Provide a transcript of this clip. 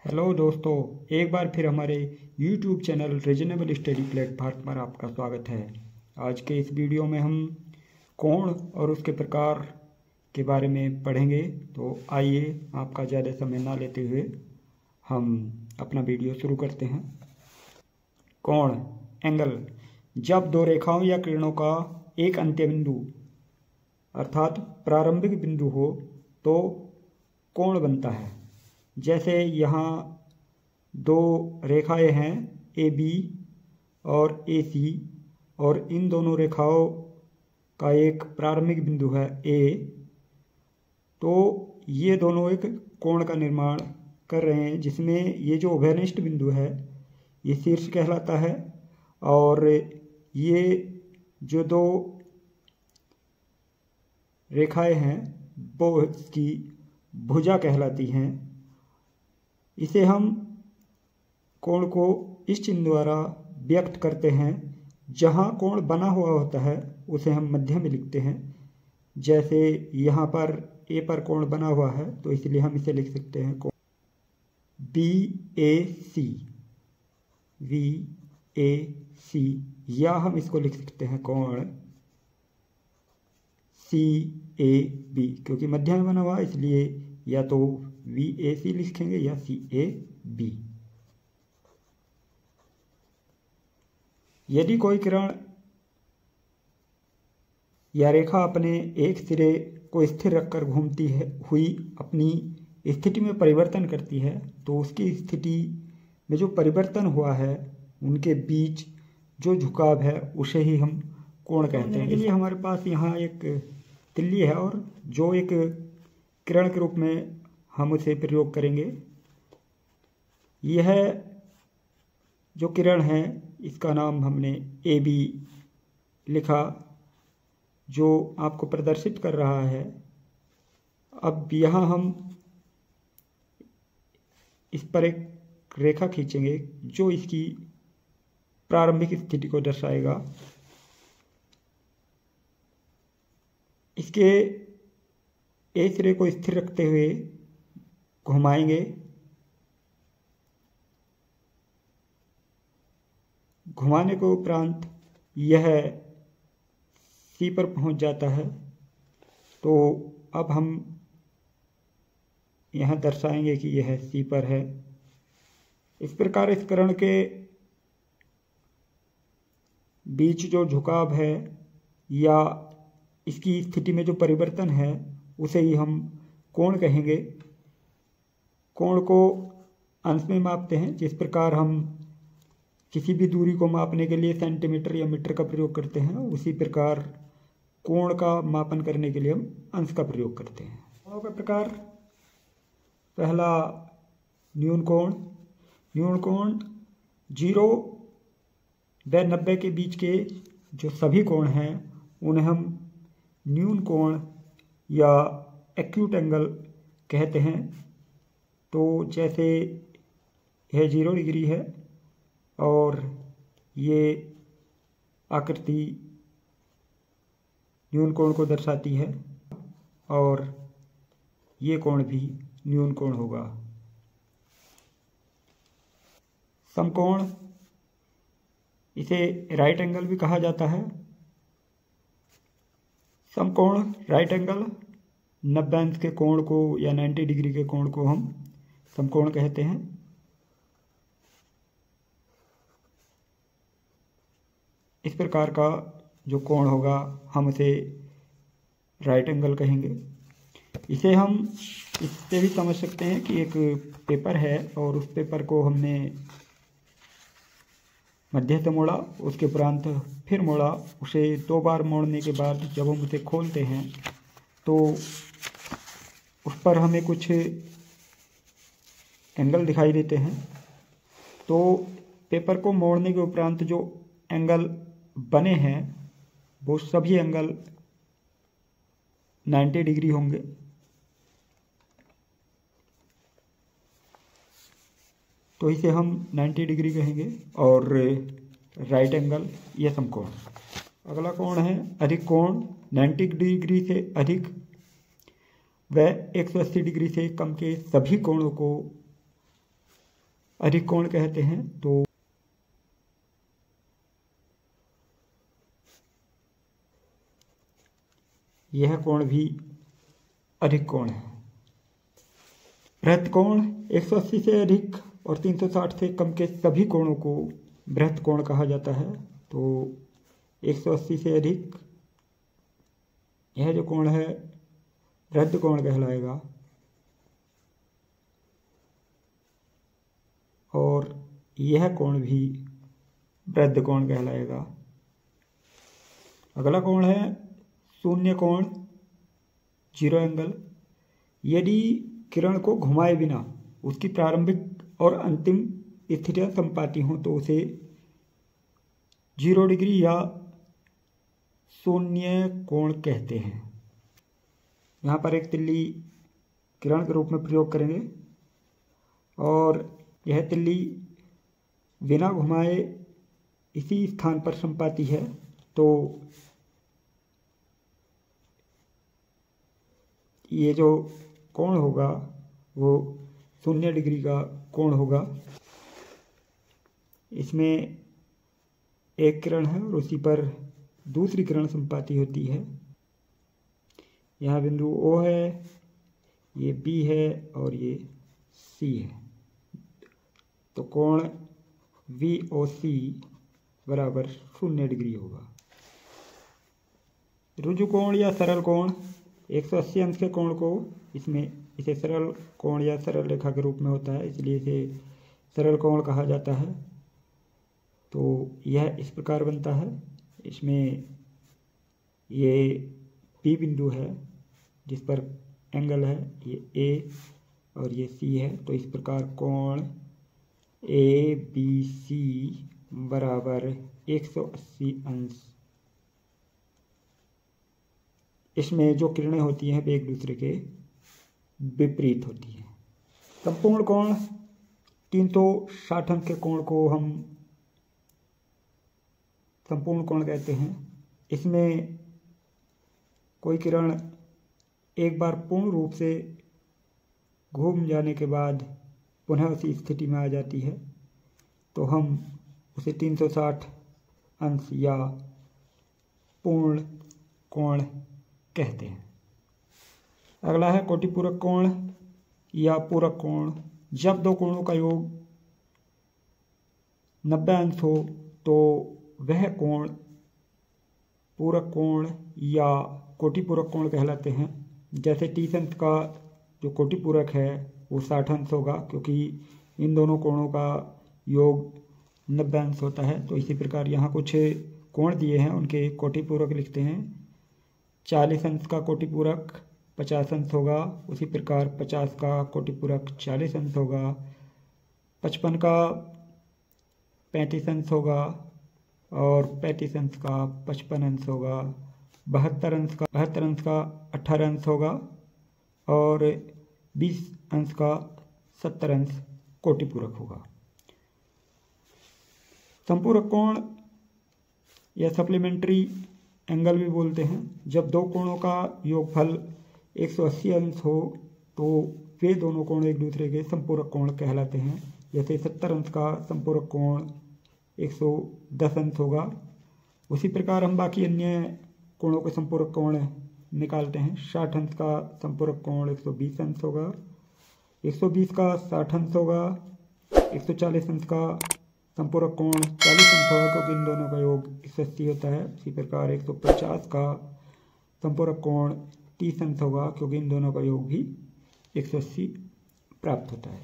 Hello दोस्तों, एक बार फिर हमारे YouTube channel reasonable study platform पर आपका स्वागत है। आज के इस वीडियो में हम कोण और उसके प्रकार के बारे में पढ़ेंगे। तो आइए आपका ज़्यादा समय ना लेते हुए हम अपना वीडियो शुरू करते हैं। कोण एंगल, जब दो रेखाओं या किरणों का एक अंत्य बिंदु अर्थात प्रारंभिक बिंदु हो तो कोण बनता है। जैसे यहाँ दो रेखाएं हैं ए बी और ए सी, और इन दोनों रेखाओं का एक प्रारंभिक बिंदु है ए, तो ये दोनों एक कोण का निर्माण कर रहे हैं, जिसमें ये जो उभयनिष्ठ बिंदु है ये शीर्ष कहलाता है, और ये जो दो रेखाएं हैं वो इसकी भुजा कहलाती हैं। इसे हम कोण को इस चिन्ह द्वारा व्यक्त करते हैं। जहाँ कोण बना हुआ होता है उसे हम मध्य में लिखते हैं। जैसे यहाँ पर ए पर कोण बना हुआ है तो इसलिए हम इसे लिख सकते हैं कोण BAC, या हम इसको लिख सकते हैं कोण CAB, क्योंकि मध्य में बना हुआ इसलिए या तो VAC लिखेंगे या CAB। यदि कोई किरण या रेखा अपने एक सिरे को स्थिर रखकर घूमती है हुई अपनी स्थिति में परिवर्तन करती है तो उसकी स्थिति में जो परिवर्तन हुआ है उनके बीच जो झुकाव है उसे ही हम कोण कहते हैं। इसलिए हमारे पास यहाँ एक तिल्ली है और जो एक किरण के रूप में हम उसे प्रयोग करेंगे। यह जो किरण है इसका नाम हमने AB लिखा, जो आपको प्रदर्शित कर रहा है। अब यहाँ हम इस पर एक रेखा खींचेंगे जो इसकी प्रारंभिक स्थिति को दर्शाएगा। इसके ए सिरे को स्थिर रखते हुए घुमाएंगे। घुमाने के उपरांत यह सी पर पहुंच जाता है। तो अब हम यहाँ दर्शाएंगे कि यह सी पर है। इस प्रकार इस किरण के बीच जो झुकाव है या इसकी स्थिति में जो परिवर्तन है उसे ही हम कोण कहेंगे। कोण को अंश में मापते हैं। जिस प्रकार हम किसी भी दूरी को मापने के लिए सेंटीमीटर या मीटर का प्रयोग करते हैं, उसी प्रकार कोण का मापन करने के लिए हम अंश का प्रयोग करते हैं। कोणों का प्रकार, पहला न्यून कोण। न्यून कोण 0 व 90 के बीच के जो सभी कोण हैं उन्हें हम न्यून कोण या एक्यूट एंगल कहते हैं। तो जैसे यह 0 डिग्री है और ये आकृति न्यून कोण को दर्शाती है, और ये कोण भी न्यून कोण होगा। समकोण, इसे राइट एंगल भी कहा जाता है। समकोण राइट एंगल 90 अंश के कोण को या 90 डिग्री के कोण को हम समकोण कहते हैं। इस प्रकार का जो कोण होगा हम उसे राइट एंगल कहेंगे। इसे हम इससे भी समझ सकते हैं कि एक पेपर है और उस पेपर को हमने मध्य से मोड़ा, उसके उपरांत फिर मोड़ा। उसे 2 बार मोड़ने के बाद जब हम उसे खोलते हैं तो उस पर हमें कुछ एंगल दिखाई देते हैं। तो पेपर को मोड़ने के उपरांत जो एंगल बने हैं वो सभी एंगल 90 डिग्री होंगे। तो इसे हम 90 डिग्री कहेंगे। और राइट एंगल यह समकोण। अगला कोण है अधिक कोण। 90 डिग्री से अधिक व 180 डिग्री से कम के सभी कोणों को अधिक कोण कहते हैं। तो यह कोण भी अधिक कोण है। बृहत् कोण 180 से अधिक और 360 से कम के सभी कोणों को बृहत् कोण कहा जाता है। तो 180 से अधिक यह जो कोण है बृहत् कोण कहलाएगा, और यह कोण भी बृहत् कोण कहलाएगा। अगला कोण है शून्य कोण, जीरो एंगल। यदि किरण को घुमाए बिना उसकी प्रारंभिक और अंतिम स्थितियां संपाती हों तो उसे 0 डिग्री या शून्य कोण कहते हैं। यहाँ पर एक तिल्ली किरण के रूप में प्रयोग करेंगे और यह तिल्ली बिना घुमाए इसी स्थान पर संपाती है। तो ये जो कोण होगा वो 0 डिग्री का कोण होगा। इसमें एक किरण है और उसी पर दूसरी किरण संपाती होती है। यहाँ बिंदु O है, ये B है और ये C है। तो कोण VOC बराबर 0 डिग्री होगा। रुजु कोण या सरल कोण 180 अंश के कोण को इसे सरल कोण या सरल रेखा के रूप में होता है, इसलिए इसे सरल कोण कहा जाता है। तो यह इस प्रकार बनता है। इसमें ये P बिंदु है जिस पर एंगल है, ये A और ये C है। तो इस प्रकार कोण ABC बराबर 180 अंश। इसमें जो किरणें होती हैं वे एक दूसरे के विपरीत होती हैं। संपूर्ण कोण 360 अंश के कोण को हम संपूर्ण कोण कहते हैं। इसमें कोई किरण एक बार पूर्ण रूप से घूम जाने के बाद पुनः उसी स्थिति में आ जाती है तो हम उसे 360 अंश या पूर्ण कोण कहते हैं। अगला है कोटिपूरक कोण या पूरक कोण। जब दो कोणों का योग 90 अंश हो तो वह कोण पूरक कोण या कोटिपूरक कोण कहलाते हैं। जैसे 30 अंश का जो कोटिपूरक है वो 60 अंश होगा, क्योंकि इन दोनों कोणों का योग 90 अंश होता है। तो इसी प्रकार यहाँ कुछ कोण दिए हैं, उनके कोटिपूरक लिखते हैं। 40 अंश का कोटिपूरक 50 अंश होगा, उसी प्रकार 50 का कोटिपूरक 40 अंश होगा। 55 का 35 अंश होगा और 35 अंश का 55 अंश होगा। 72 अंश का 18 अंश होगा और 20 अंश का 70 अंश कोटिपूरक होगा। संपूरक कोण या सप्लीमेंट्री एंगल भी बोलते हैं। जब दो कोणों का योगफल 180 अंश हो तो वे दोनों कोण एक दूसरे के संपूरक कोण कहलाते हैं। जैसे 70 अंश का संपूरक कोण 110 अंश होगा। उसी प्रकार हम बाकी अन्य कोणों के संपूरक कोण निकालते हैं। 60 अंश का संपूरक कोण 120 अंश होगा, 120 का 60 अंश होगा, 140 अंश का संपूरक कोण 40 अंश होगा, क्योंकि इन दोनों का योग 180 होता है। इसी प्रकार 150 का संपूरक कोण 30 अंश होगा, क्योंकि इन दोनों का योग भी 180 प्राप्त होता है।